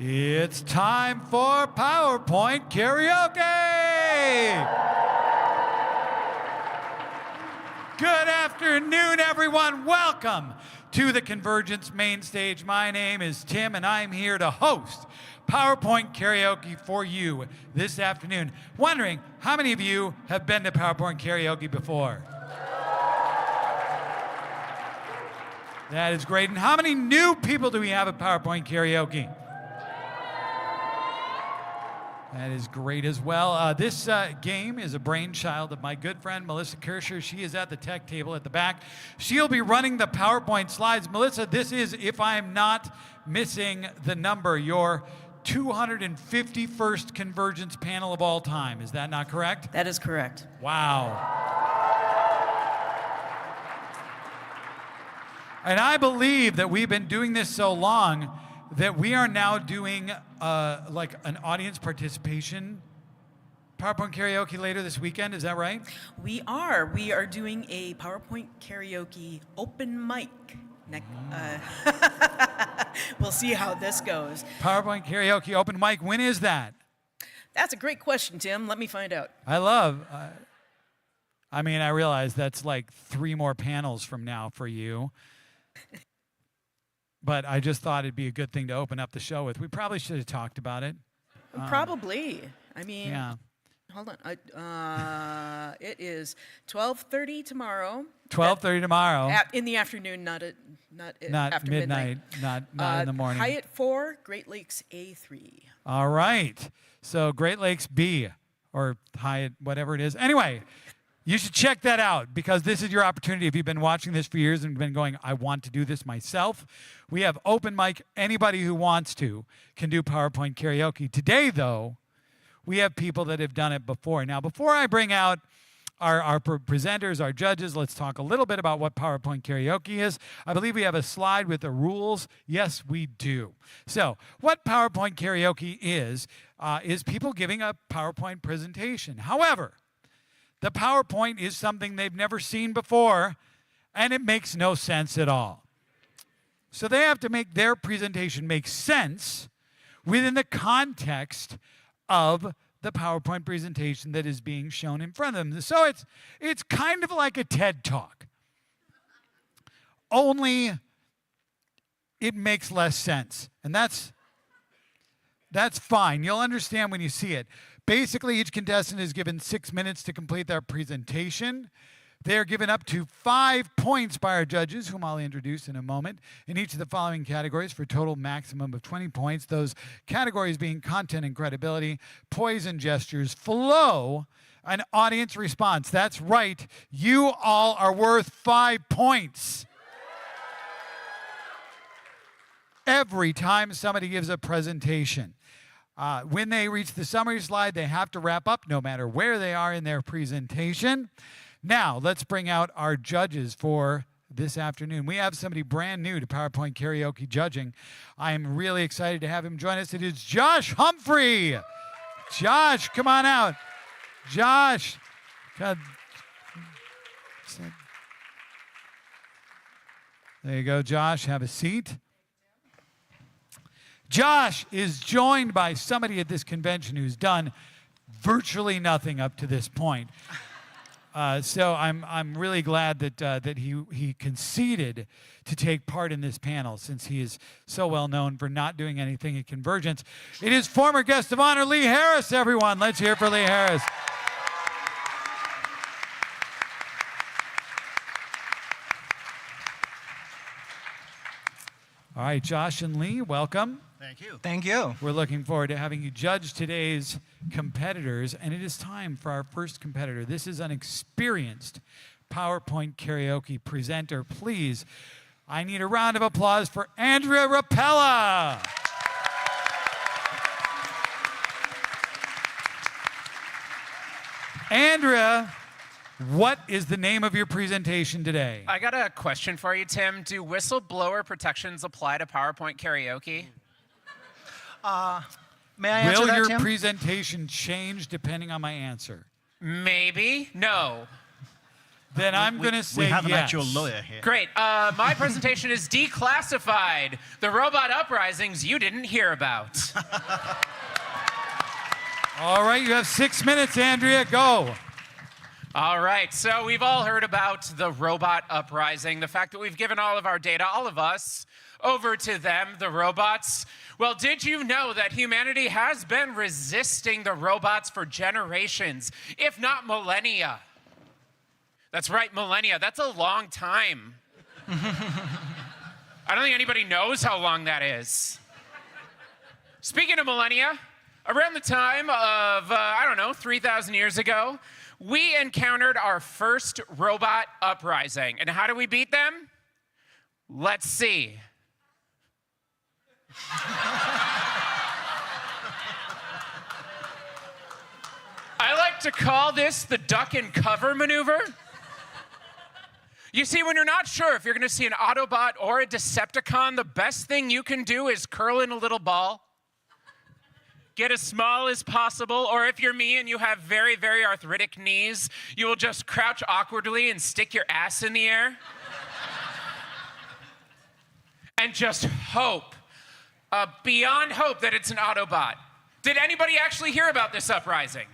It's time for PowerPoint Karaoke! Good afternoon, everyone. Welcome to the Convergence main stage. My name is Tim, and I'm here to host PowerPoint Karaoke for you this afternoon. Wondering, how many of you have been to PowerPoint Karaoke before? That is great. And how many new people do we have at PowerPoint Karaoke? That is great as well. This game is a brainchild of my good friend, Melissa Kaercher. She is at the tech table at the back. She'll be running the PowerPoint slides. Melissa, this is, if I'm not missing the number, your 251st Convergence panel of all time. Is that not correct? That is correct. Wow. And I believe that we've been doing this so long that we are now doing like an audience participation PowerPoint karaoke later this weekend. Is that right? We are. We are doing a PowerPoint karaoke open mic. We'll see how this goes. PowerPoint karaoke open mic. When is that? That's a great question, Tim. Let me find out. I love. I mean, I realize that's like 3 more panels from now for you. But I just thought it'd be a good thing to open up the show with. We probably should have talked about it. Probably. I mean, yeah. Hold on. It is 12:30 tomorrow. 12:30 tomorrow. In the afternoon, not after midnight. Not in the morning. Hyatt 4, Great Lakes A3. All right. So Great Lakes B, or Hyatt, whatever it is. Anyway, you should check that out, because this is your opportunity. If you've been watching this for years and been going, I want to do this myself, we have open mic. Anybody who wants to can do PowerPoint karaoke. Today, though, we have people that have done it before. Now, before I bring out our presenters, our judges, let's talk a little bit about what PowerPoint karaoke is. I believe we have a slide with the rules. Yes, we do. So what PowerPoint karaoke is people giving a PowerPoint presentation. However, the PowerPoint is something they've never seen before, and it makes no sense at all. So they have to make their presentation make sense within the context of the PowerPoint presentation that is being shown in front of them. So it's kind of like a TED Talk, only it makes less sense. And that's fine. You'll understand when you see it. Basically, each contestant is given 6 minutes to complete their presentation. They're given up to 5 points by our judges, whom I'll introduce in a moment, in each of the following categories for a total maximum of 20 points. Those categories being content and credibility, poise and gestures, flow, and audience response. That's right. You all are worth 5 points. Every time somebody gives a presentation. When they reach the summary slide, they have to wrap up no matter where they are in their presentation. Now, let's bring out our judges for this afternoon. We have somebody brand new to PowerPoint karaoke judging. I am really excited to have him join us. It is Josh Humphrey. Josh, come on out. Josh. God. There you go, Josh. Have a seat. Josh is joined by somebody at this convention who's done virtually nothing up to this point. So I'm really glad that he conceded to take part in this panel, since he is so well known for not doing anything at Convergence. It is former guest of honor Lee Harris, everyone. Let's hear it for Lee Harris. All right, Josh and Lee, welcome. Thank you. Thank you. We're looking forward to having you judge today's competitors, and it is time for our first competitor. This is an experienced PowerPoint karaoke presenter. Please I need a round of applause for Andrea Ropella. Andrea, what is the name of your presentation today? I got a question for you, Tim. Do whistleblower protections apply to PowerPoint karaoke? May I answer Will that, your Tim? presentation change depending on my answer? Maybe. No. Then I'm going to say We have an yes. actual lawyer here. Great. My presentation is declassified. The robot uprisings you didn't hear about. All right, you have 6 minutes, Andrea. Go. All right, so we've all heard about the robot uprising, the fact that we've given all of our data, all of us, over to them, the robots. Well, did you know that humanity has been resisting the robots for generations, if not millennia? That's right, millennia. That's a long time. I don't think anybody knows how long that is. Speaking of millennia, around the time of, 3,000 years ago, we encountered our first robot uprising. And how do we beat them? Let's see. I like to call this the duck and cover maneuver. You see, when you're not sure if you're going to see an Autobot or a Decepticon, the best thing you can do is curl in a little ball. Get as small as possible, or if you're me and you have very, very arthritic knees, you will just crouch awkwardly and stick your ass in the air. And just hope, beyond hope, that it's an Autobot. Did anybody actually hear about this uprising?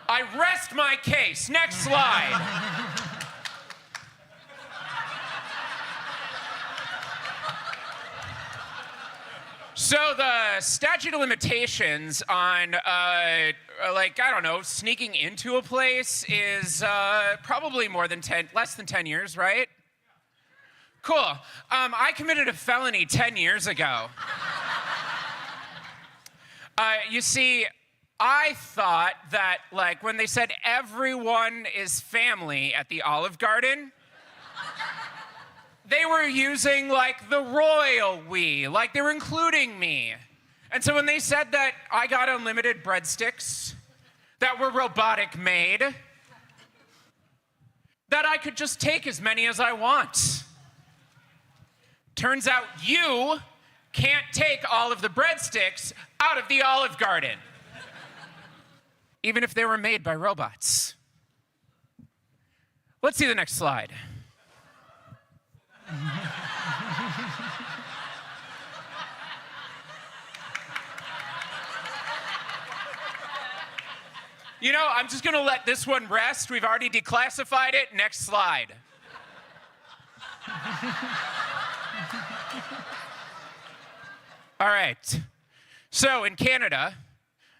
I rest my case. Next slide. So the statute of limitations on, sneaking into a place is probably less than 10 years, right? Cool. I committed a felony 10 years ago. You see, I thought that, when they said everyone is family at the Olive Garden, they were using, the royal we, they were including me. And so when they said that I got unlimited breadsticks that were robotic made, that I could just take as many as I want. Turns out you can't take all of the breadsticks out of the Olive Garden, even if they were made by robots. Let's see the next slide. You know, I'm just going to let this one rest. We've already declassified it. Next slide. All right. So in Canada,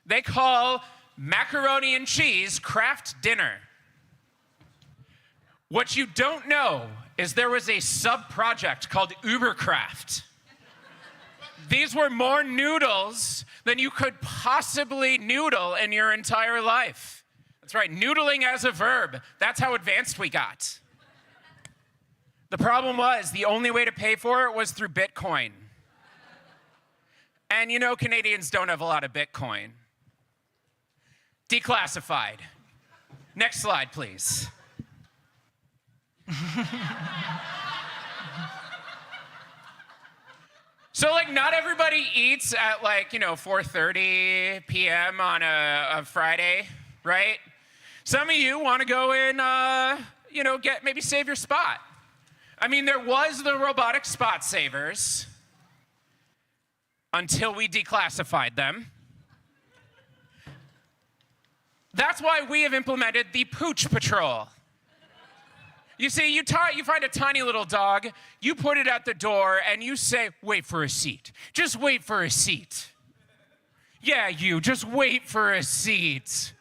they call macaroni and cheese Kraft dinner. What you don't know is there was a sub-project called Ubercraft. These were more noodles than you could possibly noodle in your entire life. That's right, noodling as a verb. That's how advanced we got. The problem was the only way to pay for it was through Bitcoin. And you know Canadians don't have a lot of Bitcoin. Declassified. Next slide, please. So, not everybody eats at, 4:30 p.m. on a Friday, right? Some of you want to go in, maybe save your spot. I mean, there was the robotic spot savers until we declassified them. That's why we have implemented the Pooch Patrol. You see, you find a tiny little dog, you put it at the door, and you say, wait for a seat. Just wait for a seat. Yeah, you, just wait for a seat.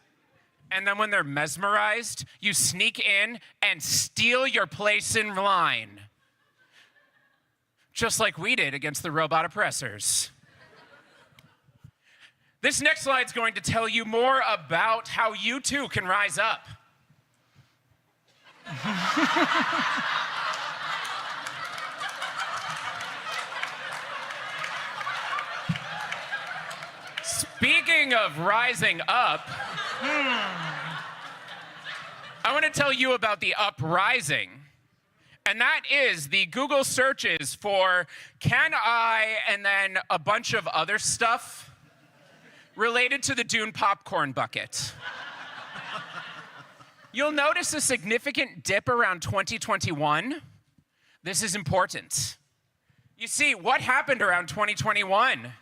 And then when they're mesmerized, you sneak in and steal your place in line. Just like we did against the robot oppressors. This next slide's going to tell you more about how you too can rise up. Speaking of rising up, I want to tell you about the uprising. And that is the Google searches for can I, and then a bunch of other stuff related to the Dune popcorn bucket. You'll notice a significant dip around 2021. This is important. You see, what happened around 2021?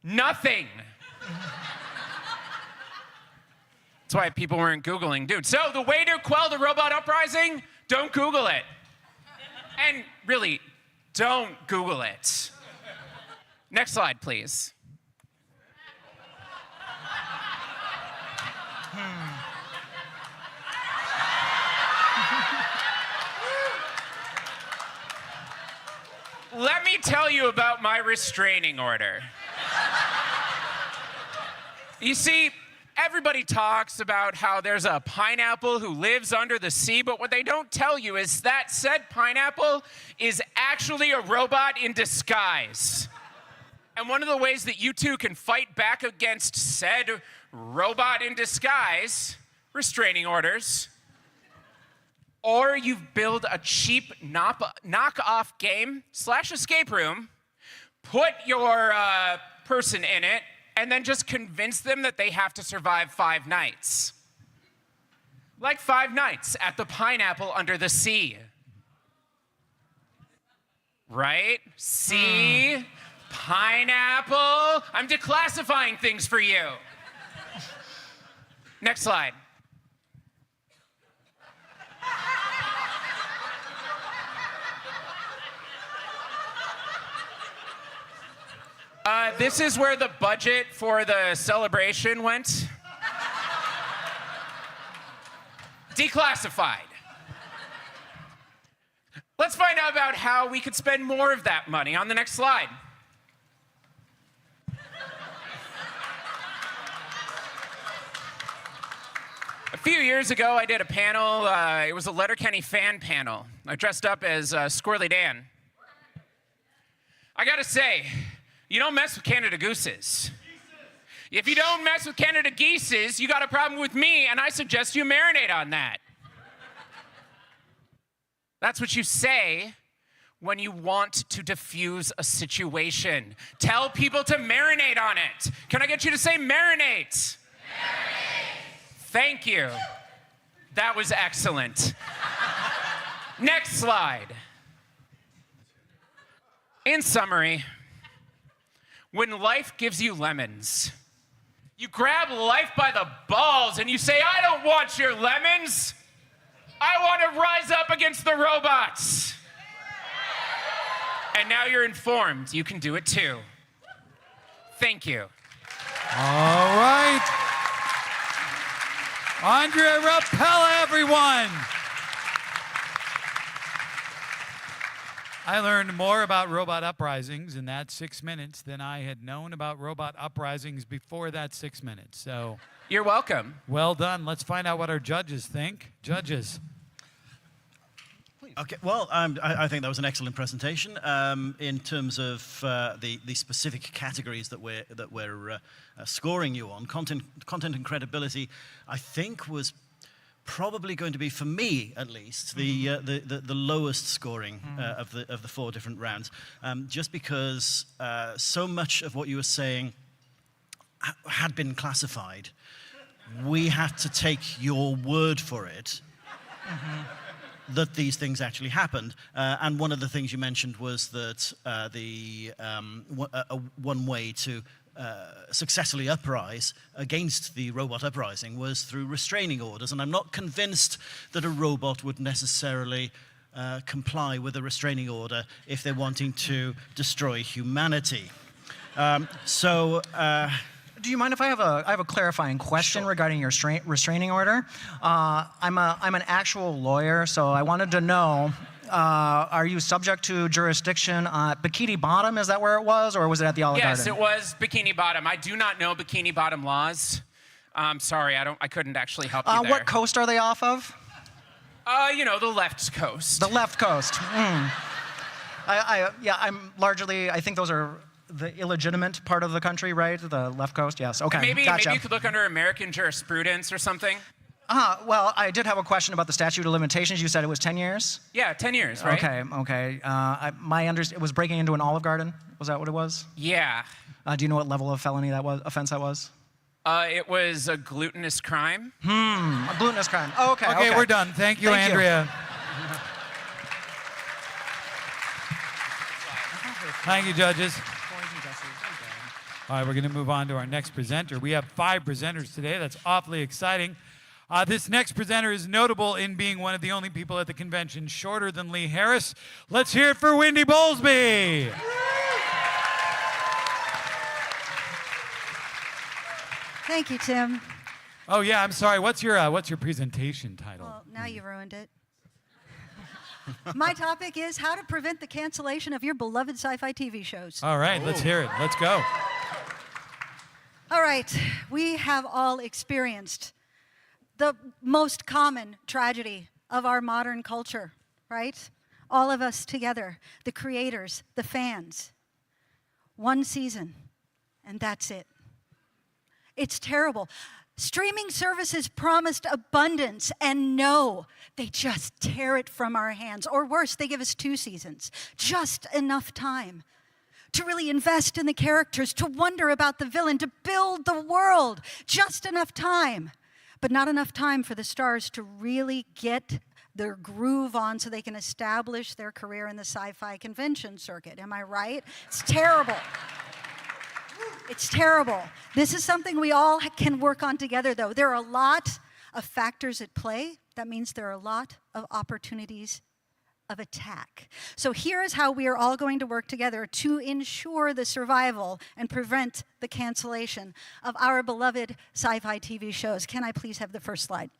Nothing. That's why people weren't Googling Dune. So the way to quell the robot uprising, don't Google it. And really, don't Google it. Next slide, please. Let me tell you about my restraining order. You see, everybody talks about how there's a pineapple who lives under the sea, but what they don't tell you is that said pineapple is actually a robot in disguise. And one of the ways that you two can fight back against said robot in disguise, restraining orders, or you build a cheap knockoff game / escape room, put your person in it, and then just convince them that they have to survive 5 nights. Like 5 nights at the pineapple under the sea. Right? Sea, pineapple. I'm declassifying things for you. Next slide. This is where the budget for the celebration went. Declassified. Let's find out about how we could spend more of that money on the next slide. A few years ago, I did a panel. It was a Letterkenny fan panel. I dressed up as Squirrely Dan. I gotta say, you don't mess with Canada gooses. If you don't mess with Canada geeses, you got a problem with me, and I suggest you marinate on that. That's what you say when you want to diffuse a situation. Tell people to marinate on it. Can I get you to say marinate? Marinate. Thank you. That was excellent. Next slide. In summary, when life gives you lemons, you grab life by the balls and you say, I don't want your lemons. I want to rise up against the robots. And now you're informed. You can do it too. Thank you. All right. Andrea Ropella, everyone. I learned more about robot uprisings in that 6 minutes than I had known about robot uprisings before that 6 minutes. So, you're welcome. Well done. Let's find out what our judges think. Judges. Okay, well, I think that was an excellent presentation in terms of the specific categories that we're scoring you on. Content and credibility, I think, was probably going to be, for me at least, the lowest scoring of the 4 different rounds, just because so much of what you were saying had been classified. We had to take your word for it. That these things actually happened. And one of the things you mentioned was that one way to successfully uprise against the robot uprising was through restraining orders. And I'm not convinced that a robot would necessarily comply with a restraining order if they're wanting to destroy humanity. Do you mind if I have a clarifying question Sure. regarding your restraining order? I'm an actual lawyer, so I wanted to know, are you subject to jurisdiction at Bikini Bottom? Is that where it was, or was it at the Olive Garden? Yes, it was Bikini Bottom. I do not know Bikini Bottom laws. I'm sorry, I couldn't actually help you there. What coast are they off of? The left coast. The left coast. I'm largely, I think those are the illegitimate part of the country, right? The left coast, yes. Okay, Maybe gotcha. you could look under American jurisprudence or something. Well, I did have a question about the statute of limitations. You said it was 10 years? Yeah, 10 years, right? Okay. It was breaking into an Olive Garden. Was that what it was? Yeah. Do you know what level of felony offense that was? It was a glutinous crime. A glutinous crime. Oh, okay. Okay, we're done. Thank you, Thank you. Andrea. Thank you, judges. All right, we're going to move on to our next presenter. We have 5 presenters today. That's awfully exciting. This next presenter is notable in being one of the only people at the convention shorter than Lee Harris. Let's hear it for Wendy Bowlsby. Thank you, Tim. Oh yeah, I'm sorry. What's your presentation title? Well, now you ruined it. My topic is how to prevent the cancellation of your beloved sci-fi TV shows. All right, let's hear it. Let's go. All right, we have all experienced the most common tragedy of our modern culture, right? All of us together, the creators, the fans. One season, and that's it. It's terrible. Streaming services promised abundance, and no, they just tear it from our hands. Or worse, they give us 2 seasons, just enough time to really invest in the characters, to wonder about the villain, to build the world, just enough time. But not enough time for the stars to really get their groove on so they can establish their career in the sci-fi convention circuit. Am I right? It's terrible. It's terrible. This is something we all can work on together, though. There are a lot of factors at play. That means there are a lot of opportunities of attack. So here is how we are all going to work together to ensure the survival and prevent the cancellation of our beloved sci-fi TV shows. Can I please have the first slide?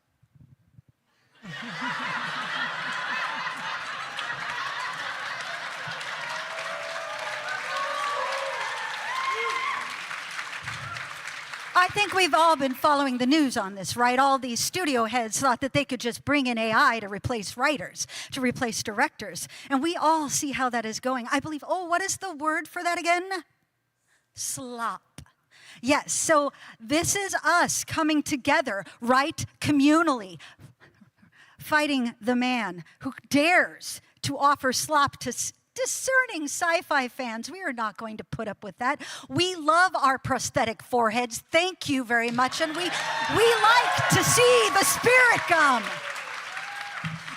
I think we've all been following the news on this, right? All these studio heads thought that they could just bring in AI to replace writers, to replace directors. And we all see how that is going. I believe, what is the word for that again? Slop. Yes, so this is us coming together, right, communally, fighting the man who dares to offer slop to discerning sci-fi fans. We are not going to put up with that. We love our prosthetic foreheads. Thank you very much. And we like to see the spirit come.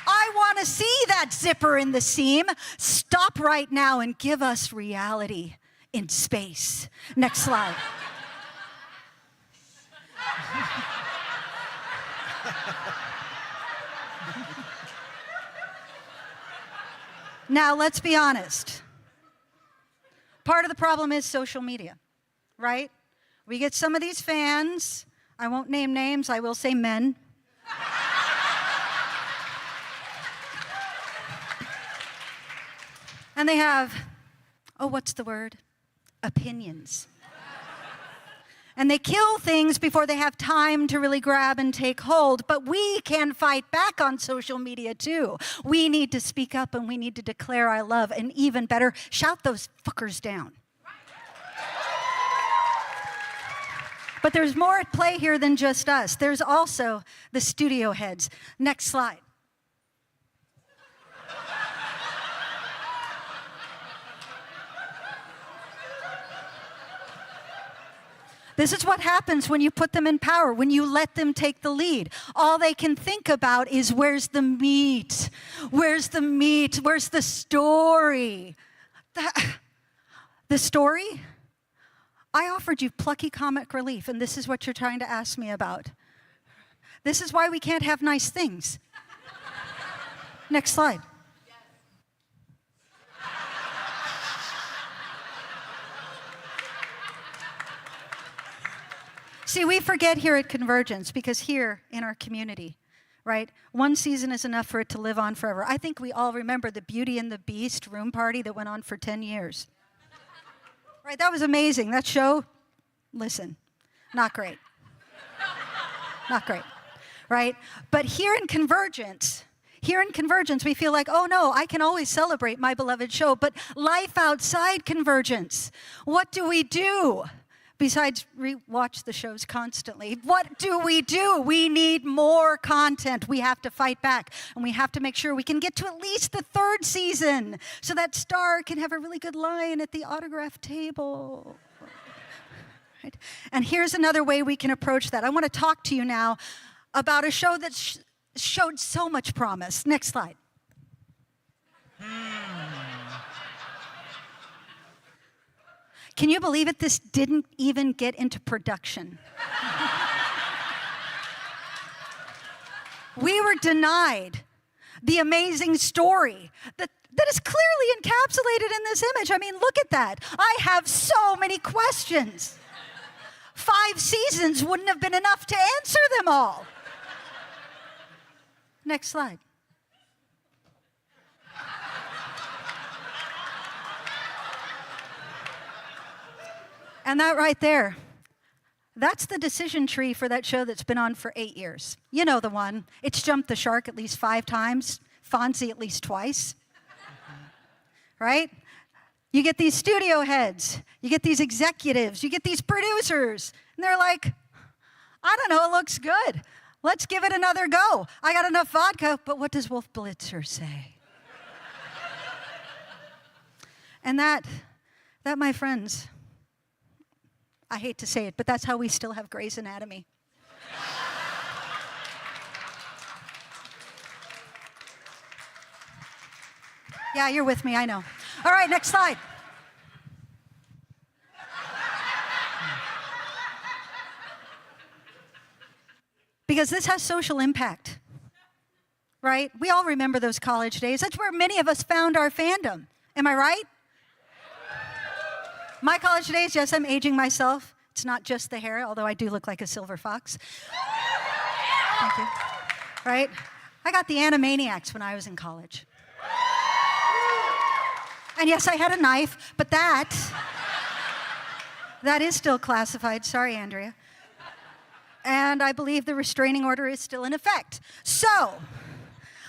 I want to see that zipper in the seam. Stop right now and give us reality in space. Next slide. Now, let's be honest. Part of the problem is social media, right? We get some of these fans, I won't name names, I will say men. And they have, what's the word? Opinions. And they kill things before they have time to really grab and take hold. But we can fight back on social media too. We need to speak up and we need to declare our love. And even better, shout those fuckers down. But there's more at play here than just us. There's also the studio heads. Next slide. This is what happens when you put them in power, when you let them take the lead. All they can think about is, where's the meat? Where's the meat? Where's the story? The story? I offered you plucky comic relief, and this is what you're trying to ask me about. This is why we can't have nice things. Next slide. See, we forget here at Convergence, because here in our community, right, one season is enough for it to live on forever. I think we all remember the Beauty and the Beast room party that went on for 10 years. Right, that was amazing. That show, listen, not great. Not great, right? But here in Convergence, Here in Convergence, we feel like, oh no, I can always celebrate my beloved show, but life outside Convergence, what do we do? Besides rewatch the shows constantly, what do? We need more content. We have to fight back, and we have to make sure we can get to at least the 3rd season so that Star can have a really good line at the autograph table. Right? And here's another way we can approach that. I want to talk to you now about a show that showed so much promise. Next slide. Can you believe it? This didn't even get into production. We were denied the amazing story that is clearly encapsulated in this image. I mean, look at that. I have so many questions. 5 seasons wouldn't have been enough to answer them all. Next slide. And that right there, that's the decision tree for that show that's been on for 8 years. You know the one. It's jumped the shark at least 5 times, Fonzie at least twice. Right? You get these studio heads, you get these executives, you get these producers, and they're like, I don't know, it looks good. Let's give it another go. I got enough vodka, but what does Wolf Blitzer say? And that, my friends, I hate to say it, but that's how we still have Grey's Anatomy. Yeah, you're with me, I know. All right, next slide. Because this has social impact, right? We all remember those college days. That's where many of us found our fandom. Am I right? My college days, yes, I'm aging myself. It's not just the hair, although I do look like a silver fox. Thank you. Right? I got the Animaniacs when I was in college. And yes, I had a knife, but that is still classified. Sorry, Andrea. And I believe the restraining order is still in effect. So,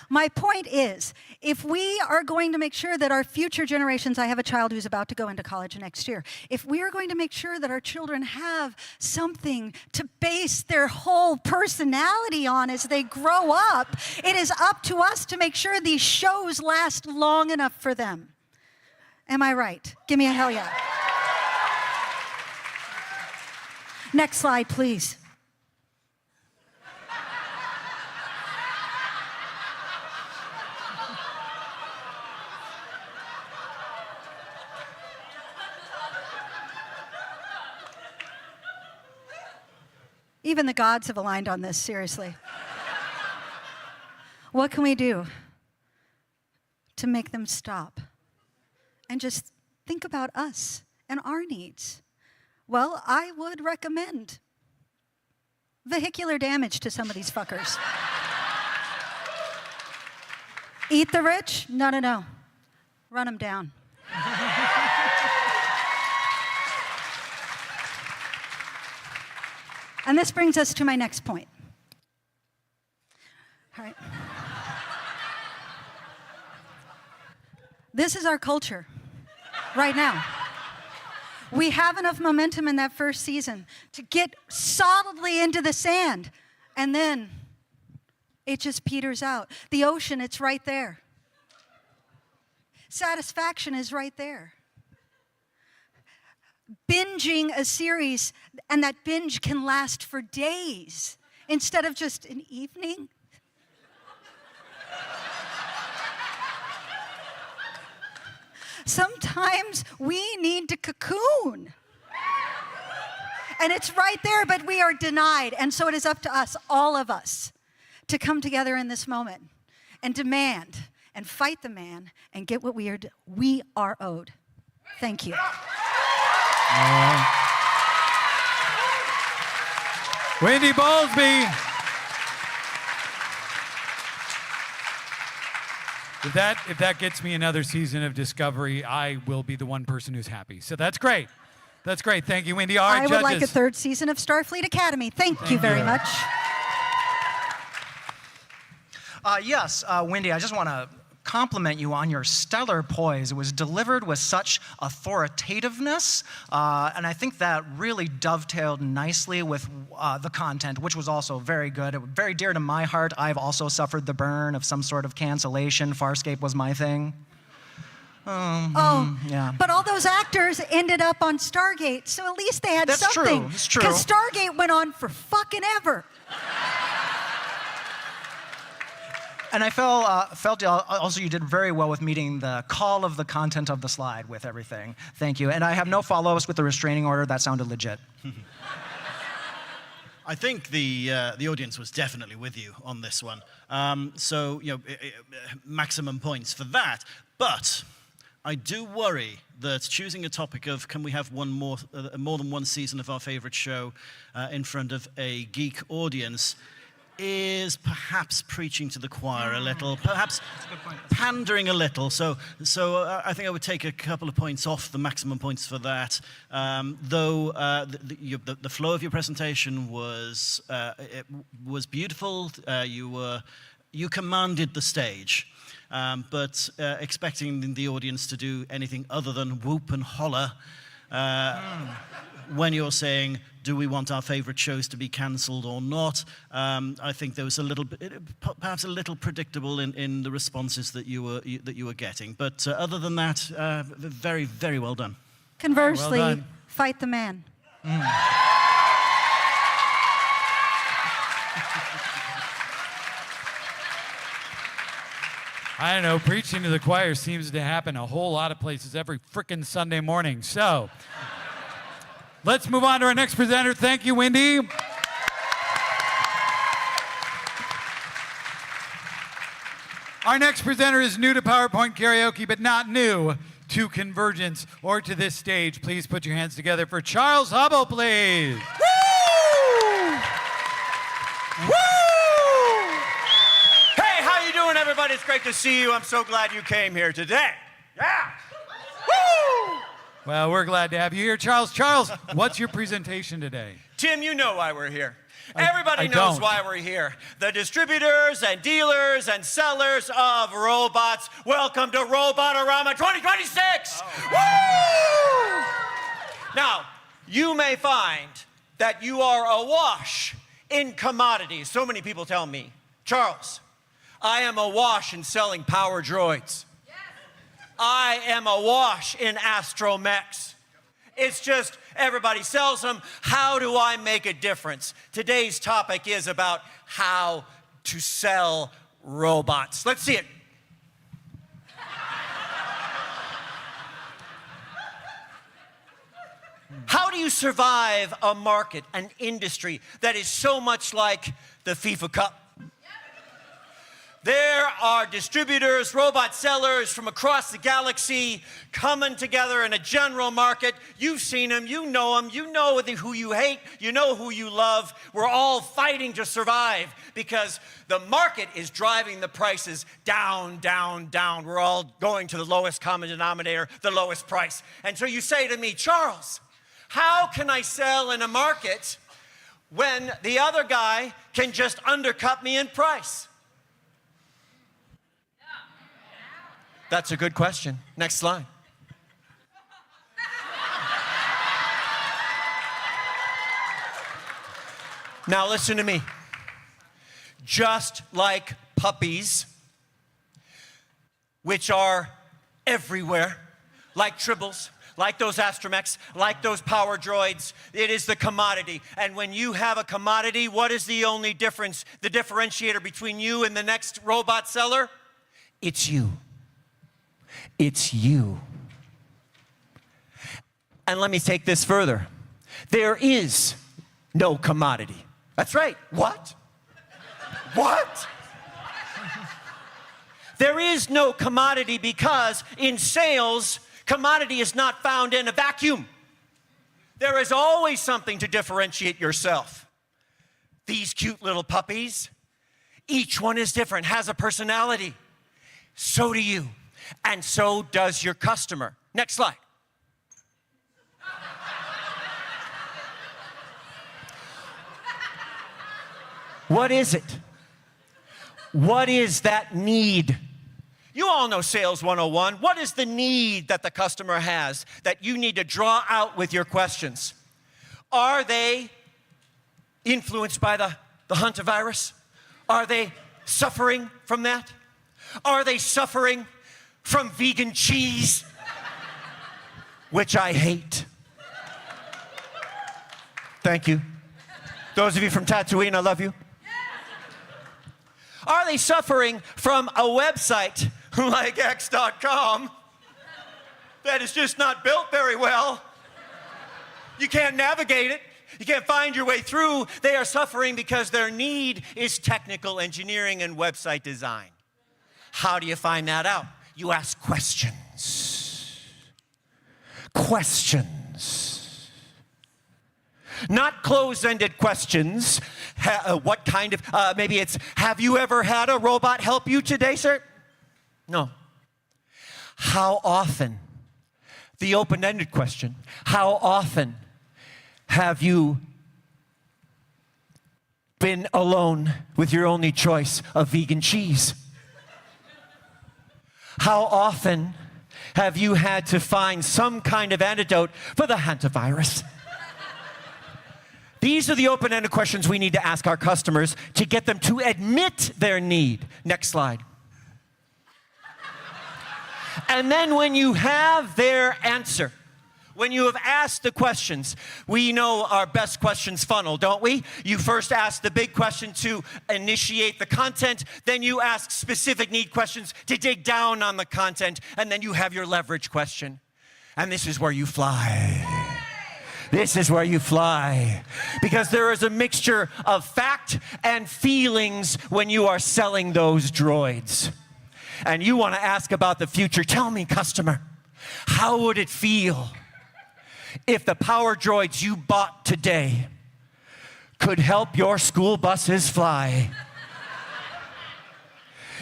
my point is, if we are going to make sure that our future generations, I have a child who's about to go into college next year, if we are going to make sure that our children have something to base their whole personality on as they grow up, it is up to us to make sure these shows last long enough for them. Am I right? Give me a hell yeah. Next slide, please. Even the gods have aligned on this, seriously. What can we do to make them stop and just think about us and our needs? Well, I would recommend vehicular damage to some of these fuckers. Eat the rich? No, no, no. Run them down. And this brings us to my next point. All right. This is our culture right now. We have enough momentum in that first season to get solidly into the sand, and then it just peters out. The ocean, it's right there. Satisfaction is right there. Binging a series, and that binge can last for days instead of just an evening. Sometimes we need to cocoon. And it's right there, but we are denied. And so it is up to us, all of us, to come together in this moment and demand and fight the man and get what we are owed. Thank you. Wendy Bowlsby. If that gets me another season of Discovery, I will be the one person who's happy. So that's great. That's great. Thank you, Wendy. All right, I would judges. like a third season of Starfleet Academy. Thank you very much. Yes, Wendy, I just want to compliment you on your stellar poise. It was delivered with such authoritativeness, and I think that really dovetailed nicely with the content, which was also very good. Very dear to my heart. I've also suffered the burn of some sort of cancellation. Farscape was my thing. Yeah. But all those actors ended up on Stargate, so at least they had That's something. true. It's true. Because Stargate went on for fucking ever. And I felt also you did very well with meeting the call of the content of the slide with everything. Thank you. And I have no follow-ups with the restraining order. That sounded legit. I think the audience was definitely with you on this one. So, maximum points for that. But I do worry that choosing a topic of can we have more than one season of our favorite show in front of a geek audience is perhaps preaching to the choir a little, perhaps pandering a little. So I think I would take a couple of points off the maximum points for that. Though the flow of your presentation was beautiful. You commanded the stage. But expecting the audience to do anything other than whoop and holler when you're saying, do we want our favorite shows to be cancelled or not? I think there was perhaps a little predictable in the responses that you were getting. But other than that, very, very well done. Conversely, Well done. fight the man. I don't know, preaching to the choir seems to happen a whole lot of places every frickin' Sunday morning. So, let's move on to our next presenter. Thank you, Wendy. Our next presenter is new to PowerPoint Karaoke, but not new to Convergence or to this stage. Please put your hands together for Charles Hubbell, please. Woo! Woo! Hey, how you doing, everybody? It's great to see you. I'm so glad you came here today. Yeah! Woo! Well, we're glad to have you here, Charles. Charles, what's your presentation today? Tim, you know why we're here. Everybody I knows don't. why we're here. The distributors and dealers and sellers of robots. Welcome to Robotorama 2026! Woo! Now, you may find that you are awash in commodities. So many people tell me, Charles, I am awash in selling power droids. Yes. I am awash in astromechs. It's just everybody sells them. How do I make a difference? Today's topic is about how to sell robots. Let's see it. How do you survive a market, an industry that is so much like the FIFA Cup? There are distributors, robot sellers from across the galaxy coming together in a general market. You've seen them, you know who you hate, you know who you love. We're all fighting to survive because the market is driving the prices down, down, down. We're all going to the lowest common denominator, the lowest price. And so you say to me, Charles, how can I sell in a market when the other guy can just undercut me in price? That's a good question. Next slide. Now listen to me. Just like puppies, which are everywhere, like tribbles, like those astromechs, like those power droids, it is the commodity. And when you have a commodity, what is the only difference, the differentiator between you and the next robot seller? It's you. It's you. And let me take this further. There is no commodity. That's right. What? What? There is no commodity because in sales, commodity is not found in a vacuum. There is always something to differentiate yourself. These cute little puppies, each one is different, has a personality. So do you. And so does your customer. Next slide. What is it? What is that need? You all know Sales 101. What is the need that the customer has that you need to draw out with your questions? Are they influenced by the hantavirus? Are they suffering from that? Are they suffering from vegan cheese? Which I hate. Thank you. Those of you from Tatooine, I love you. Are they suffering from a website like X.com that is just not built very well? You can't navigate it. You can't find your way through. They are suffering because their need is technical engineering and website design. How do you find that out? You ask questions. Questions. Not closed-ended questions. What kind of, maybe it's, have you ever had a robot help you today, sir? No. How often? The open-ended question. How often have you been alone with your only choice of vegan cheese? How often have you had to find some kind of antidote for the hantavirus? These are the open-ended questions we need to ask our customers to get them to admit their need. Next slide. And then when you have their answer, when you have asked the questions, we know our best questions funnel, don't we? You first ask the big question to initiate the content, then you ask specific need questions to dig down on the content, and then you have your leverage question. And this is where you fly. This is where you fly. Because there is a mixture of fact and feelings when you are selling those droids. And you want to ask about the future. Tell me, customer, how would it feel if the power droids you bought today could help your school buses fly?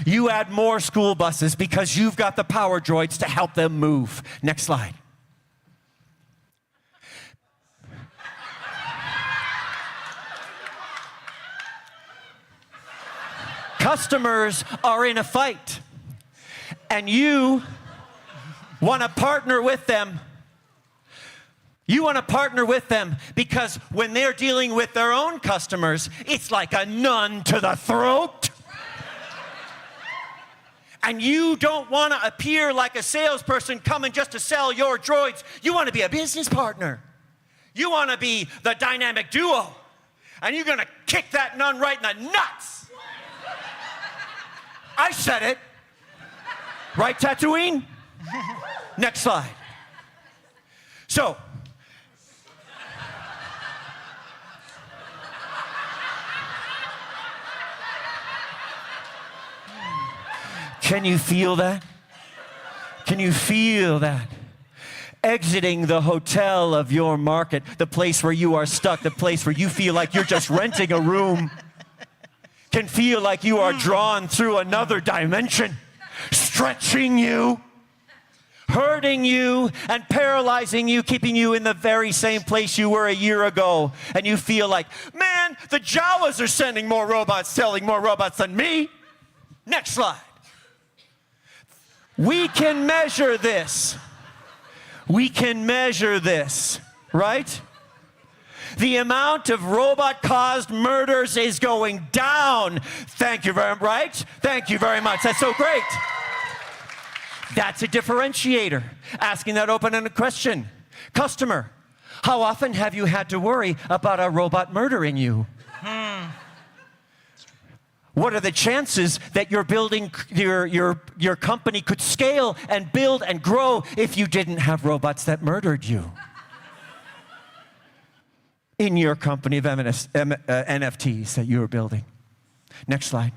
You add more school buses because you've got the power droids to help them move. Next slide. Customers are in a fight, and you want to partner with them. You want to partner with them because when they're dealing with their own customers, it's like a nun to the throat. And you don't want to appear like a salesperson coming just to sell your droids. You want to be a business partner. You want to be the dynamic duo. And you're going to kick that nun right in the nuts. I said it. Right, Tatooine? Next slide. So, can you feel that? Can you feel that? Exiting the hotel of your market, the place where you are stuck, the place where you feel like you're just renting a room, can feel like you are drawn through another dimension, stretching you, hurting you, and paralyzing you, keeping you in the very same place you were a year ago. And you feel like, man, the Jawas are sending more robots, selling more robots than me. Next slide. We can measure this. We can measure this, right? The amount of robot-caused murders is going down. Thank you very much, right? Thank you very much. That's so great. That's a differentiator. Asking that open-ended question. Customer, how often have you had to worry about a robot murdering you? What are the chances that your building, your company could scale and build and grow if you didn't have robots that murdered you? In your company of NFTs that you are building. Next slide.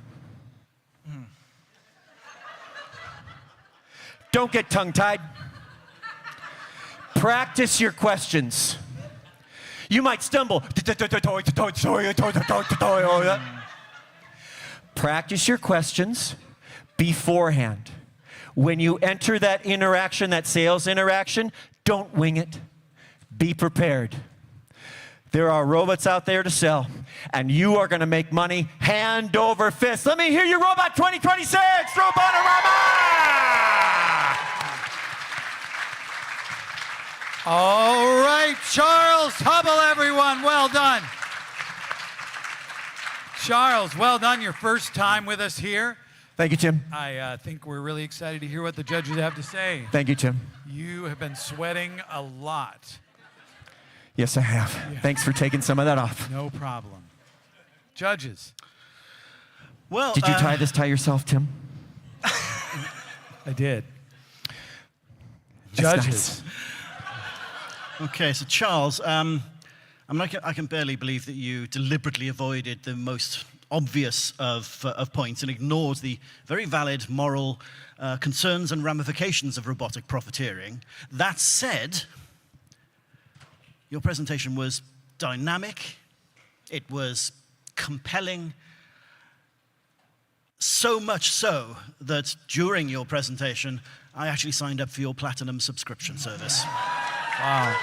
Don't get tongue-tied. Practice your questions. You might stumble. Practice your questions beforehand. When you enter that interaction, that sales interaction, don't wing it. Be prepared. There are robots out there to sell, and you are going to make money hand over fist. Let me hear you, Robot 2026, Robotorama! All right, Charles Hubbell, everyone, well done. Charles, well done, your first time with us here. Thank you, Tim. I think we're really excited to hear what the judges have to say. Thank you, Tim. You have been sweating a lot. Yes, I have. Yeah. Thanks for taking some of that off. No problem. Judges. Well, Did you tie this tie yourself, Tim? I did. That's Judges. nice. Okay, so Charles, I can barely believe that you deliberately avoided the most obvious of points and ignored the very valid moral concerns and ramifications of robotic profiteering. That said, your presentation was dynamic, it was compelling, so much so that during your presentation, I actually signed up for your platinum subscription service. Wow.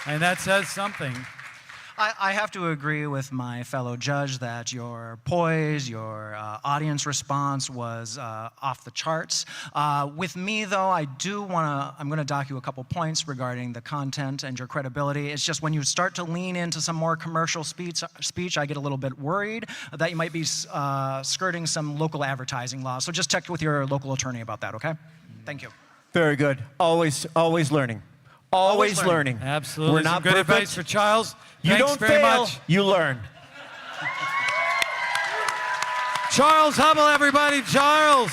And that says something. I have to agree with my fellow judge that your poise, your audience response was off the charts. With me, though, I'm going to dock you a couple points regarding the content and your credibility. It's just when you start to lean into some more commercial speech, I get a little bit worried that you might be skirting some local advertising laws. So just check with your local attorney about that, okay? Thank you. Very good. Always learning. Always learning. Absolutely. We're not Some good perfect. advice for Charles. You Thanks don't very fail, much. you learn. Charles Hubbell, everybody. Charles.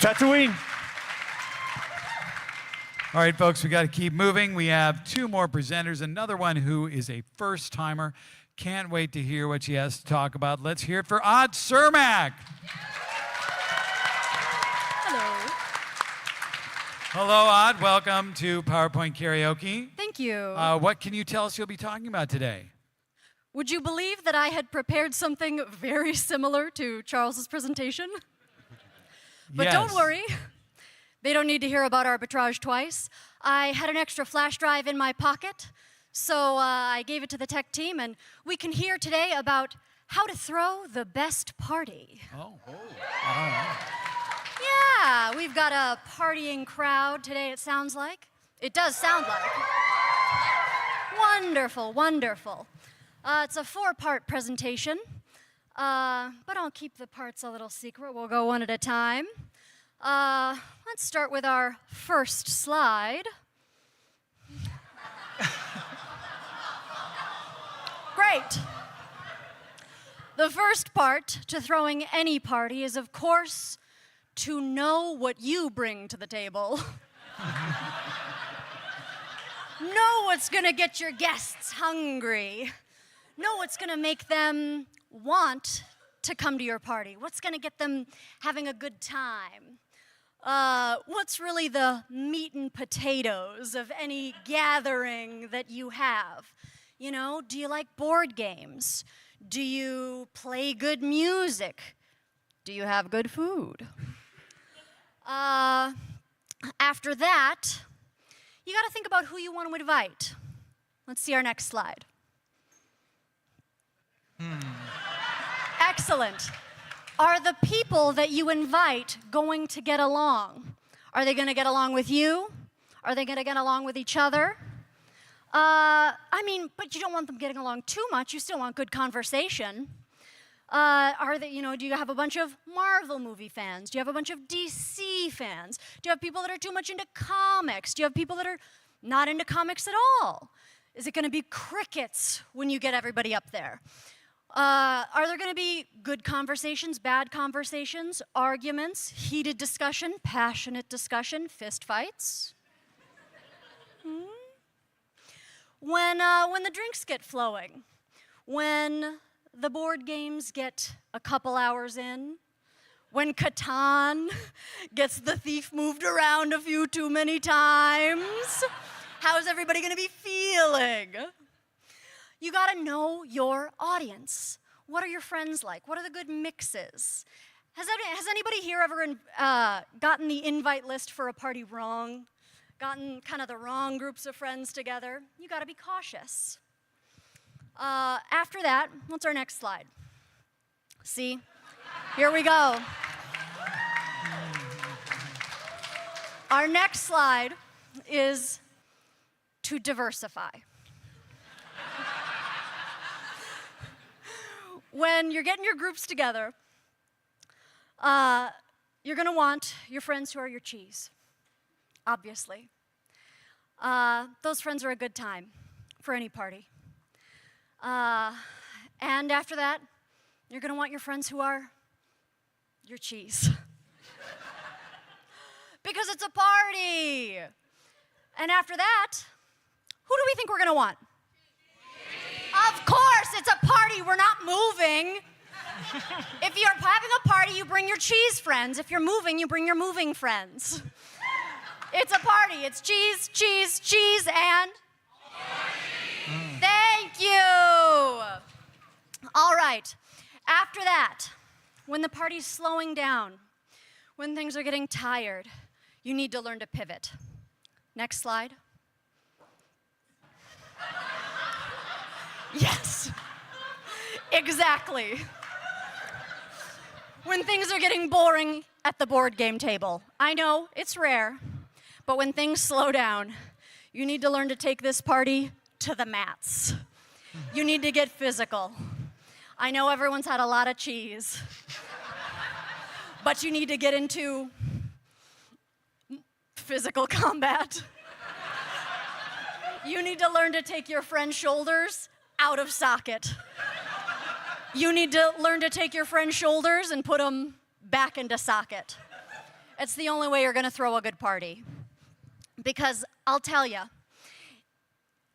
Tatooine. All right, folks, we got to keep moving. We have two more presenters. Another one who is a first-timer. Can't wait to hear what she has to talk about. Let's hear it for Surmak. Hello. Hello, Odd. Welcome to PowerPoint Karaoke. Thank you. What can you tell us you'll be talking about today? Would you believe that I had prepared something very similar to Charles's presentation? But Yes. don't worry. They don't need to hear about arbitrage twice. I had an extra flash drive in my pocket, so I gave it to the tech team, and we can hear today about how to throw the best party. Oh. Yeah, we've got a partying crowd today, it sounds like. It does sound like. Wonderful, wonderful. It's a 4-part presentation, but I'll keep the parts a little secret. We'll go one at a time. Let's start with our first slide. Great. The first part to throwing any party is, of course, to know what you bring to the table. Know what's gonna get your guests hungry. Know what's gonna make them want to come to your party. What's gonna get them having a good time. What's really the meat and potatoes of any gathering that you have? You know, do you like board games? Do you play good music? Do you have good food? After that, you got to think about who you want to invite. Let's see our next slide. Excellent. Are the people that you invite going to get along? Are they going to get along with you? Are they going to get along with each other? But you don't want them getting along too much. You still want good conversation. Do you have a bunch of Marvel movie fans? Do you have a bunch of DC fans? Do you have people that are too much into comics? Do you have people that are not into comics at all? Is it going to be crickets when you get everybody up there? Are there going to be good conversations, bad conversations, arguments, heated discussion, passionate discussion, fist fights? When the drinks get flowing, when the board games get a couple hours in, when Catan gets the thief moved around a few too many times, how's everybody going to be feeling? You got to know your audience. What are your friends like? What are the good mixes? Has anybody here ever gotten the invite list for a party wrong? gotten kind of the wrong groups of friends together, you got to be cautious. After that, what's our next slide? See? Here we go. Our next slide is to diversify. When you're getting your groups together, you're going to want your friends who are your cheese, obviously. Those friends are a good time for any party. And after that, you're going to want your friends who are your cheese. Because it's a party. And after that, who do we think we're going to want? Of course, it's a party. We're not moving. If you're having a party, you bring your cheese friends. If you're moving, you bring your moving friends. It's a party. It's cheese, cheese, cheese, and... Thank you. All right. After that, when the party's slowing down, when things are getting tired, you need to learn to pivot. Next slide. Yes. Exactly. When things are getting boring at the board game table. I know, it's rare, but when things slow down, you need to learn to take this party to the mats. You need to get physical. I know everyone's had a lot of cheese, but you need to get into physical combat. You need to learn to take your friend's shoulders out of socket. You need to learn to take your friend's shoulders and put them back into socket. It's the only way you're going to throw a good party. Because I'll tell you,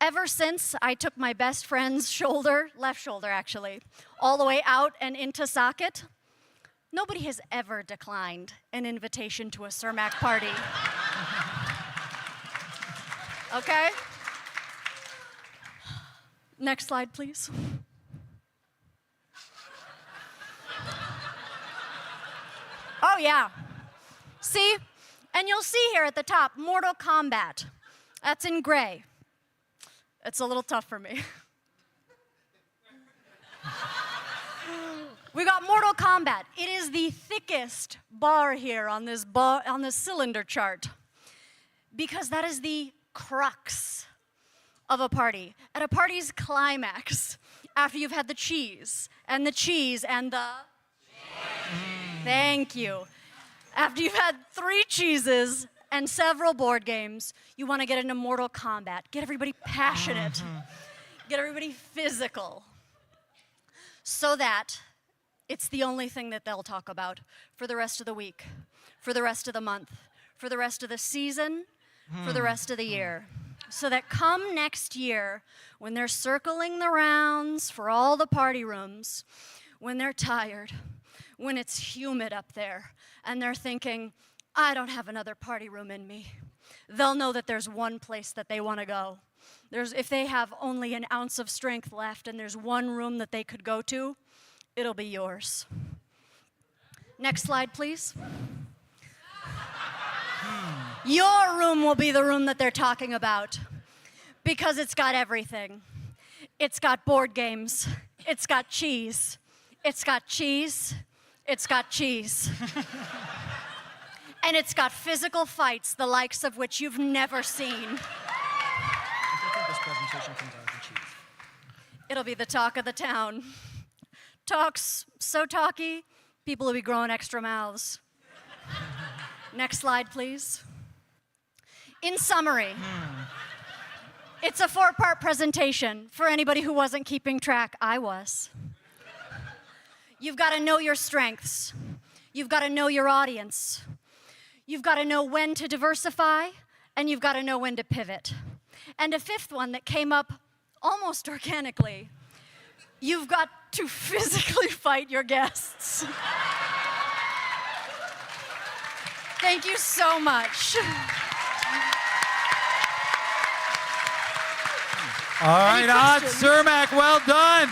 ever since I took my best friend's shoulder, left shoulder actually, all the way out and into socket, nobody has ever declined an invitation to a Surmak party. Okay? Next slide, please. Oh, yeah. See? And you'll see here at the top, Mortal Kombat. That's in gray. It's a little tough for me. We got Mortal Kombat. It is the thickest bar here on this cylinder chart because that is the crux of a party. At a party's climax, after you've had the cheese and the cheese and the... Thank you. After you've had 3 cheeses and several board games, you want to get into Mortal Kombat. Get everybody passionate. Get everybody physical. So that it's the only thing that they'll talk about for the rest of the week, for the rest of the month, for the rest of the season, for the rest of the year. So that come next year, when they're circling the rounds for all the party rooms, when they're tired, when it's humid up there, and they're thinking, I don't have another party room in me, they'll know that there's one place that they want to go. If they have only an ounce of strength left and there's one room that they could go to, it'll be yours. Next slide, please. Your room will be the room that they're talking about because it's got everything. It's got board games. It's got cheese. It's got cheese. It's got cheese. And it's got physical fights, the likes of which you've never seen. This presentation comes out of the cheese. It'll be the talk of the town. Talks so talky, people will be growing extra mouths. Next slide, please. In summary, it's a 4-part presentation. For anybody who wasn't keeping track, I was. You've got to know your strengths. You've got to know your audience. You've got to know when to diversify, and you've got to know when to pivot. And a 5th one that came up almost organically, you've got to physically fight your guests. Thank you so much. All right, Odd questions? Surmak, well done.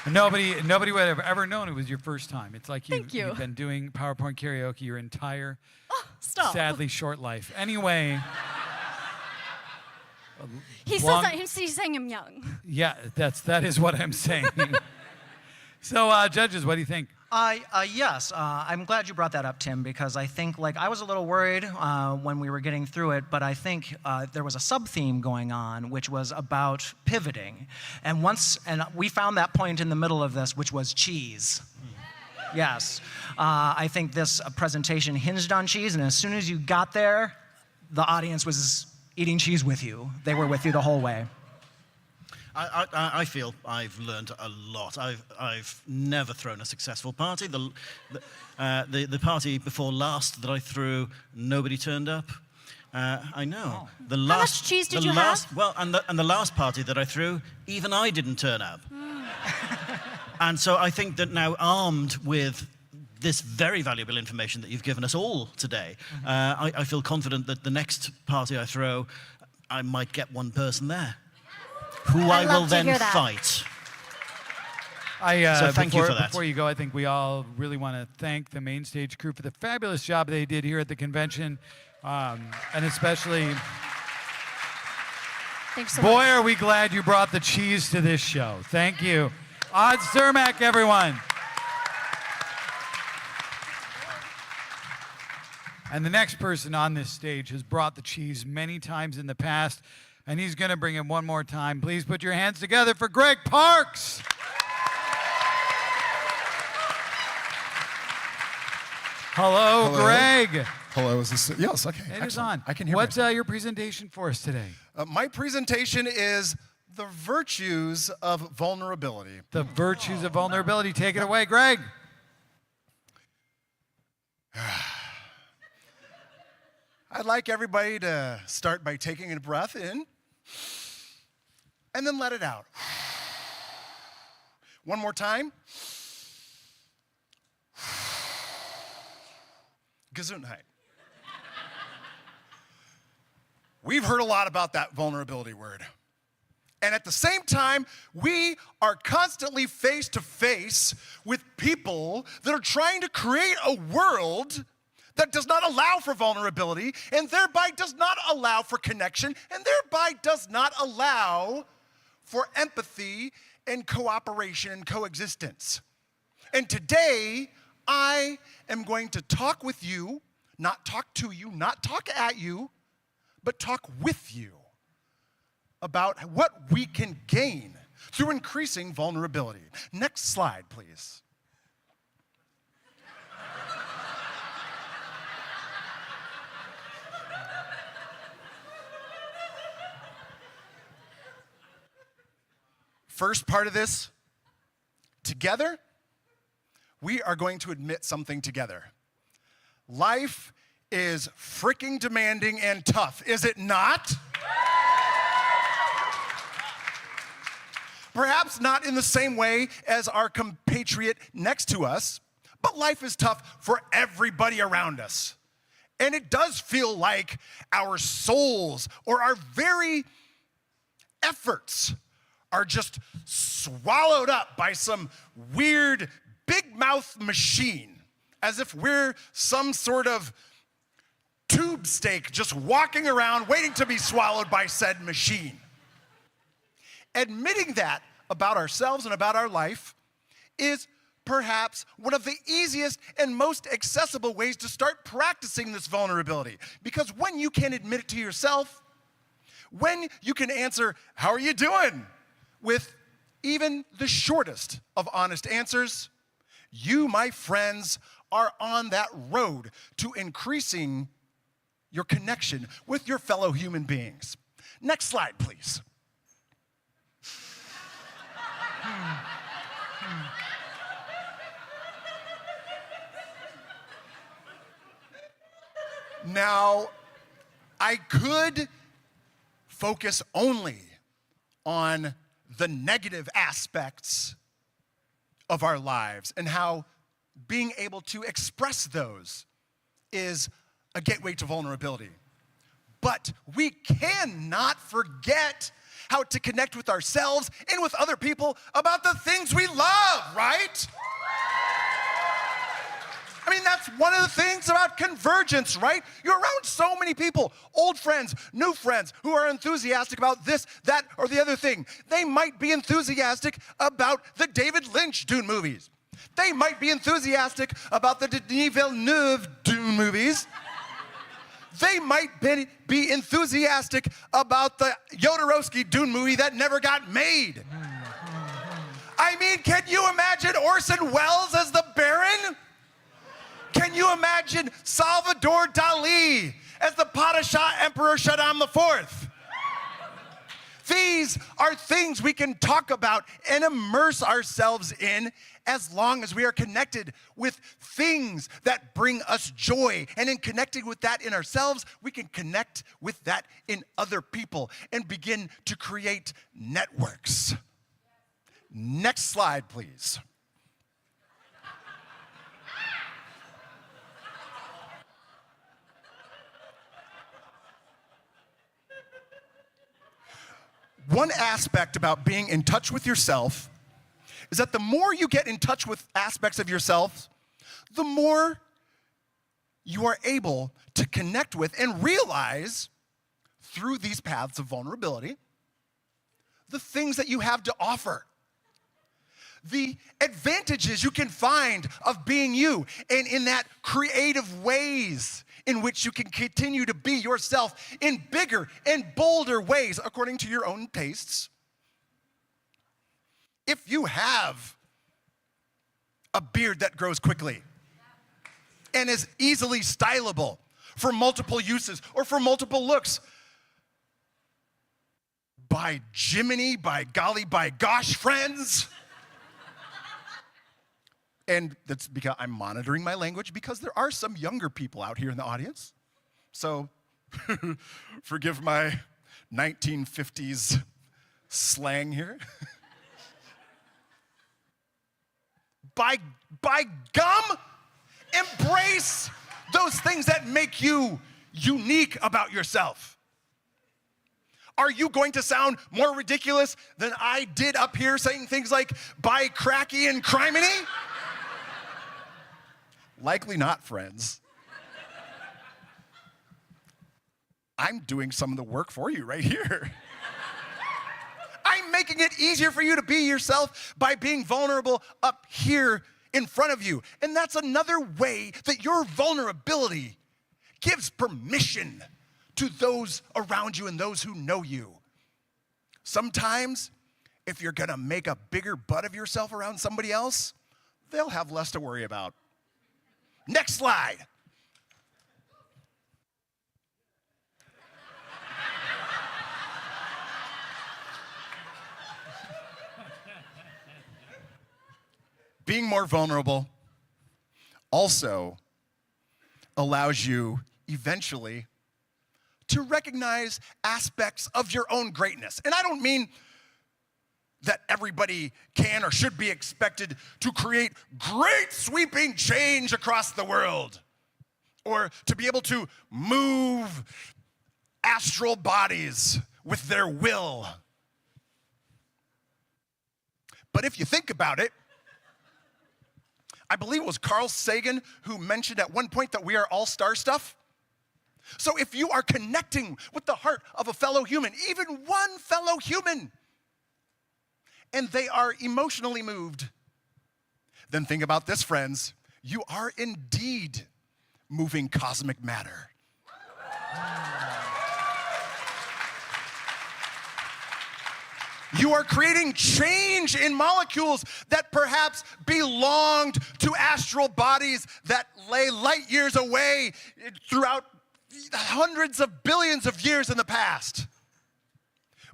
Nobody would have ever known it was your first time. It's like Thank you. You've been doing PowerPoint karaoke your entire Stop. sadly short life. Anyway. He long- says that he's saying I'm young. Yeah, that is what I'm saying. So, judges, what do you think? Yes, I'm glad you brought that up, Tim, because I think, like, I was a little worried when we were getting through it, but I think there was a sub-theme going on, which was about pivoting. And we found that point in the middle of this, which was cheese. Yes. I think this presentation hinged on cheese, and as soon as you got there, the audience was eating cheese with you. They were with you the whole way. I feel I've learned a lot. I've never thrown a successful party. The party before last that I threw, nobody turned up. I know. The last, How much cheese did you last, have? Well, and the last party that I threw, even I didn't turn up. And so I think that now, armed with this very valuable information that you've given us all today, I feel confident that the next party I throw, I might get one person there, who I will then fight. So thank you for that. Before you go, I think we all really want to thank the main stage crew for the fabulous job they did here at the convention, and especially, Thanks so boy, much. are we glad you brought the cheese to this show. Thank you. Odd Surmak, everyone. And the next person on this stage has brought the cheese many times in the past, and he's going to bring it one more time. Please put your hands together for Greg Parks. Hello, Greg. Hello, is this? Yes, okay. It is on. I can hear What's your presentation for us today? my presentation is the virtues of vulnerability. The virtues of vulnerability. Take it away, Greg. I'd like everybody to start by taking a breath in and then let it out. One more time. Gesundheit. We've heard a lot about that vulnerability word. And at the same time, we are constantly face to face with people that are trying to create a world that does not allow for vulnerability and thereby does not allow for connection and thereby does not allow for empathy and cooperation and coexistence. And today, I am going to talk with you, not talk to you, not talk at you, but talk with you about what we can gain through increasing vulnerability. Next slide, please. First part of this, together, we are going to admit something together. Life is freaking demanding and tough, is it not? Perhaps not in the same way as our compatriot next to us, but life is tough for everybody around us. And it does feel like our souls or our very efforts are just swallowed up by some weird big mouth machine, as if we're some sort of tube steak just walking around waiting to be swallowed by said machine. Admitting that about ourselves and about our life is perhaps one of the easiest and most accessible ways to start practicing this vulnerability. Because when you can admit it to yourself, when you can answer, "How are you doing?" with even the shortest of honest answers, you, my friends, are on that road to increasing your connection with your fellow human beings. Next slide, please. Now, I could focus only on the negative aspects of our lives and how being able to express those is a gateway to vulnerability. But we cannot forget how to connect with ourselves and with other people about the things we love, right? I mean, that's that's one of the things about convergence, right? You're around so many people, old friends, new friends, who are enthusiastic about this, that, or the other thing. They might be enthusiastic about the David Lynch Dune movies. They might be enthusiastic about the Denis Villeneuve Dune movies. They might be enthusiastic about the Jodorowsky Dune movie that never got made. I mean, can you imagine Orson Welles as the Baron? Can you imagine Salvador Dali as the Padishah Emperor Shaddam IV? These are things we can talk about and immerse ourselves in as long as we are connected with things that bring us joy. And in connecting with that in ourselves, we can connect with that in other people and begin to create networks. Next slide, please. One aspect about being in touch with yourself is that the more you get in touch with aspects of yourself, the more you are able to connect with and realize through these paths of vulnerability the things that you have to offer. The advantages you can find of being you, and in that creative ways in which you can continue to be yourself in bigger and bolder ways according to your own tastes. If you have a beard that grows quickly and is easily stylable for multiple uses or for multiple looks, by Jiminy, by golly, by gosh, friends. And that's because I'm monitoring my language because there are some younger people out here in the audience. So forgive my 1950s slang here. By gum, embrace those things that make you unique about yourself. Are you going to sound more ridiculous than I did up here saying things like by cracky and criminy? Likely not, friends. I'm doing some of the work for you right here. I'm making it easier for you to be yourself by being vulnerable up here in front of you. And that's another way that your vulnerability gives permission to those around you and those who know you. Sometimes, if you're gonna make a bigger butt of yourself around somebody else, they'll have less to worry about. Next slide. Being more vulnerable also allows you eventually to recognize aspects of your own greatness. And I don't mean that everybody can or should be expected to create great sweeping change across the world, or to be able to move astral bodies with their will. But if you think about it, I believe it was Carl Sagan who mentioned at one point that we are all star stuff. So if you are connecting with the heart of a fellow human, even one fellow human, and they are emotionally moved, then think about this, friends. You are indeed moving cosmic matter. You are creating change in molecules that perhaps belonged to astral bodies that lay light years away throughout hundreds of billions of years in the past.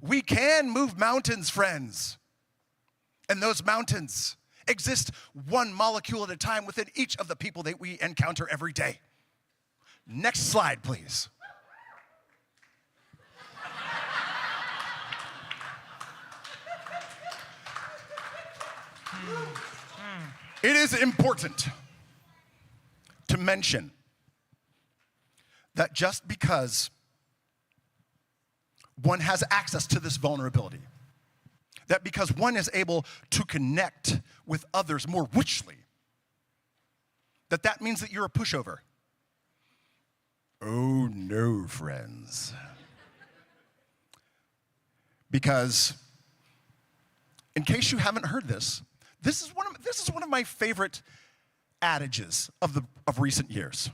We can move mountains, friends. And those mountains exist one molecule at a time within each of the people that we encounter every day. Next slide, please. It is important to mention that just because one has access to this vulnerability, that because one is able to connect with others more richly, that means that you're a pushover. Oh no, friends. Because, in case you haven't heard this, this is one of my favorite adages of recent years.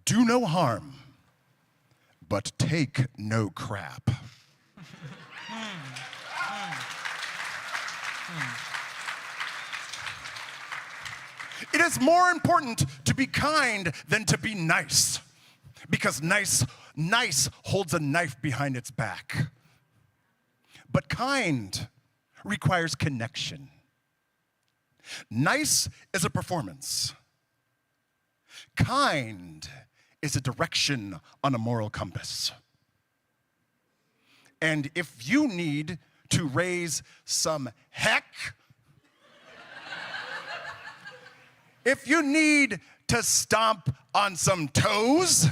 Do no harm, but take no crap. It is more important to be kind than to be nice, because nice holds a knife behind its back. But kind requires connection. Nice is a performance. Kind is a direction on a moral compass. And if you need to raise some heck, if you need to stomp on some toes,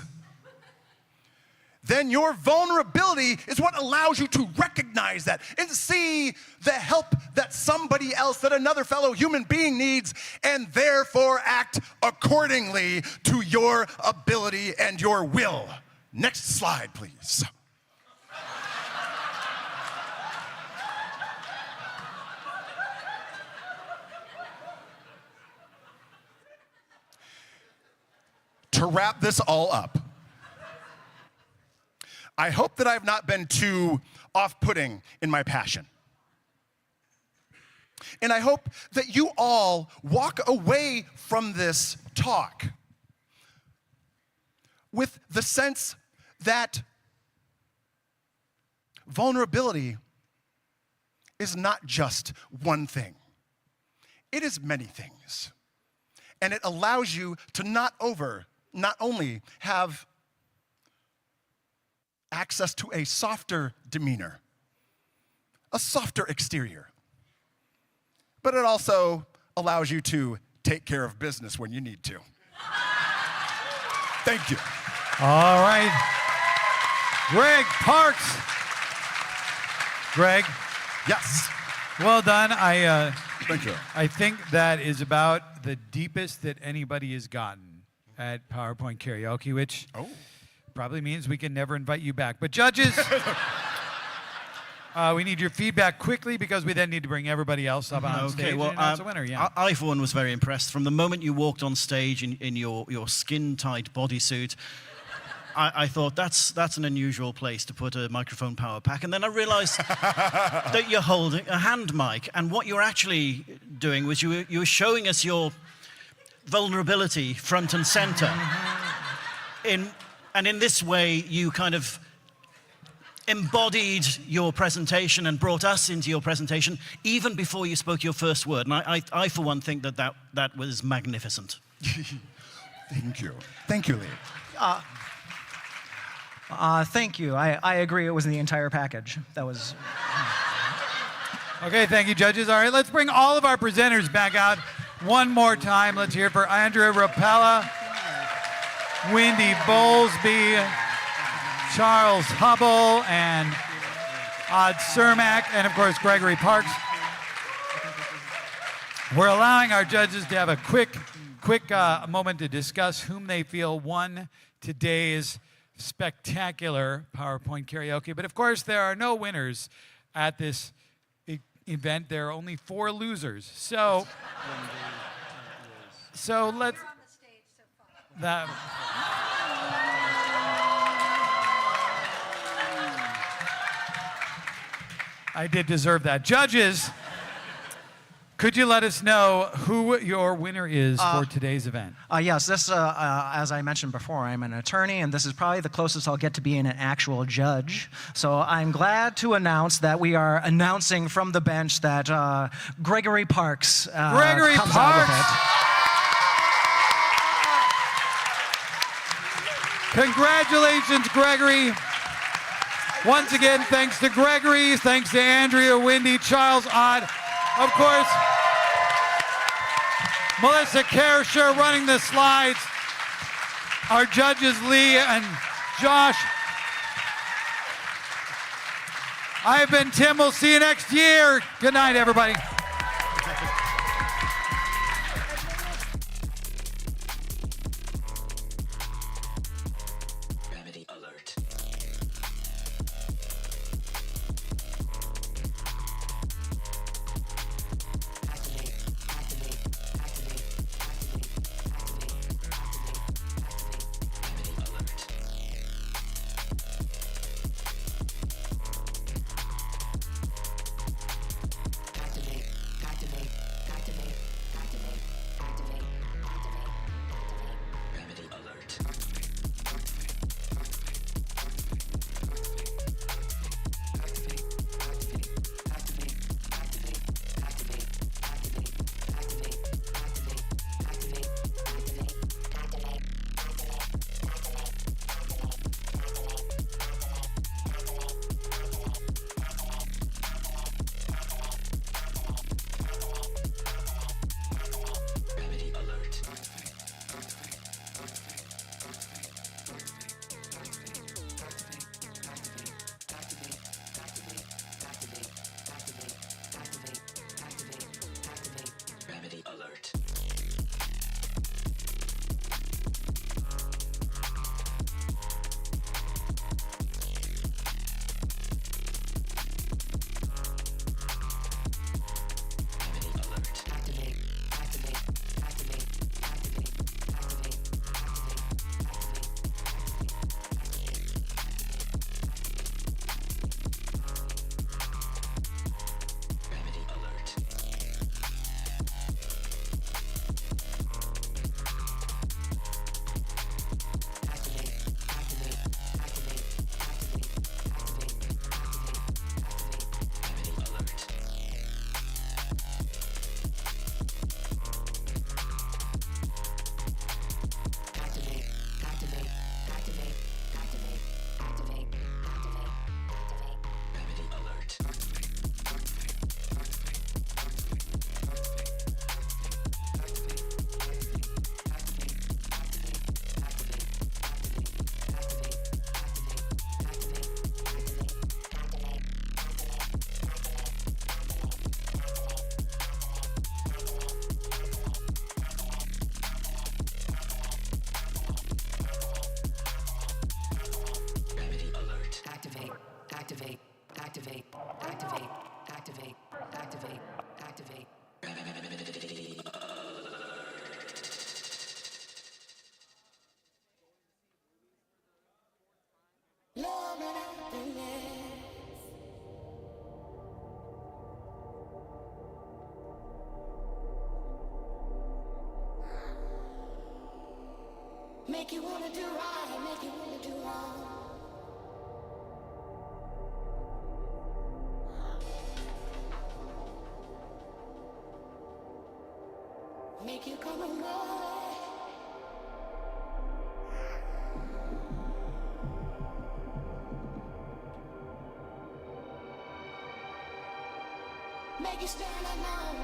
then your vulnerability is what allows you to recognize that and see the help that somebody else, that another fellow human being needs, and therefore act accordingly to your ability and your will. Next slide, please. To wrap this all up, I hope that I've not been too off-putting in my passion. And I hope that you all walk away from this talk with the sense that vulnerability is not just one thing. It is many things. And it allows you to not only have access to a softer demeanor, a softer exterior, but it also allows you to take care of business when you need to. Thank you. All right. Greg Parks. Greg, Yes. well done. Thank you. I think that is about the deepest that anybody has gotten at PowerPoint Karaoke, which probably means we can never invite you back. But judges, we need your feedback quickly because we then need to bring everybody else up on stage and announce a winner. Yeah. I, for one, was very impressed. From the moment you walked on stage in your skin-tight bodysuit, I thought that's an unusual place to put a microphone power pack. And then I realized that you're holding a hand mic. And what you're actually doing was you were showing us your vulnerability front and center. And in this way, you kind of embodied your presentation and brought us into your presentation even before you spoke your first word. And I for one, think that was magnificent. Thank you. Thank you, Lee. Thank you. I agree. It was the entire package. That was. Okay, thank you, judges. All right, let's bring all of our presenters back out one more time. Let's hear it for Andrea Ropella, Wendy Bowlsby, Charles Hubbell, and Surmak, and of course, Gregory Parks. We're allowing our judges to have a quick moment to discuss whom they feel won today's spectacular PowerPoint Karaoke. But of course, there are no winners at this event. There are only 4 losers. So let's. That. I did deserve that. Judges, could you let us know who your winner is for today's event? Yes, this, as I mentioned before, I'm an attorney, and this is probably the closest I'll get to being an actual judge. So I'm glad to announce that we are announcing from the bench that Gregory Parks Gregory comes Parks. out with it. Congratulations, Gregory. Once again, thanks to Gregory, thanks to Andrea, Wendy, Charles, Odd, of course, Melissa Kaercher running the slides, our judges Lee and Josh. I've been Tim. We'll see you next year. Good night, everybody. Gravity alert. Make you wanna do right, make you wanna do wrong. Make you come and go. Make you stand alone.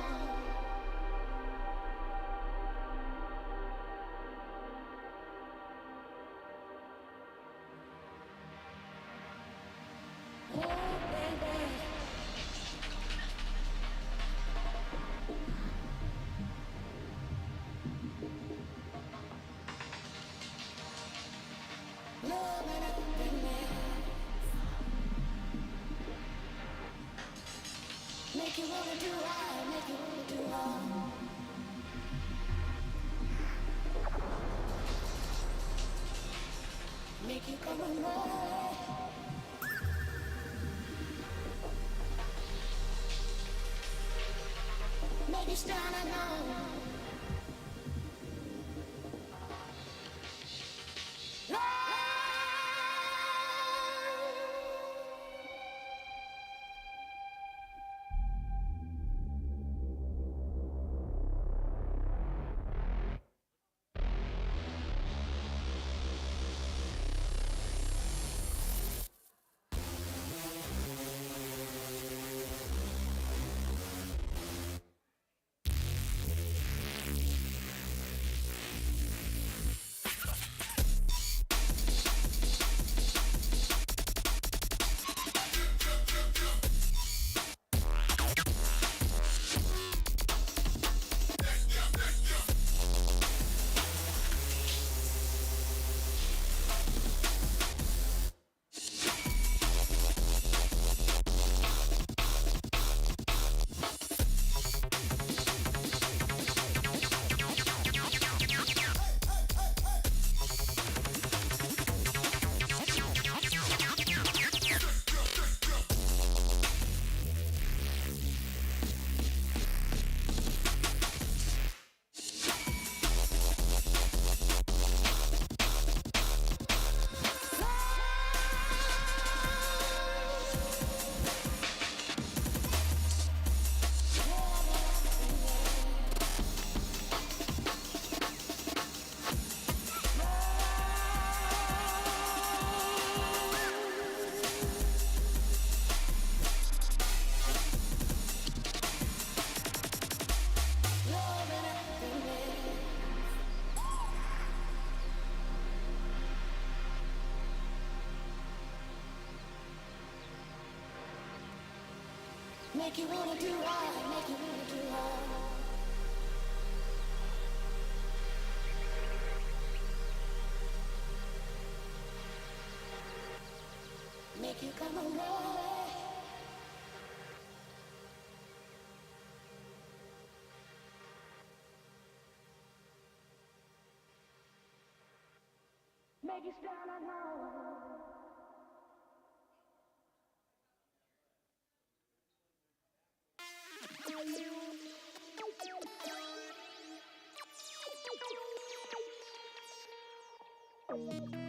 Make you wanna do right, make you wanna do wrong. Make you come and roll. Make you stand alone. Make you wanna do right, make you wanna do wrong. make you come away. Make you stand alone. Thank you.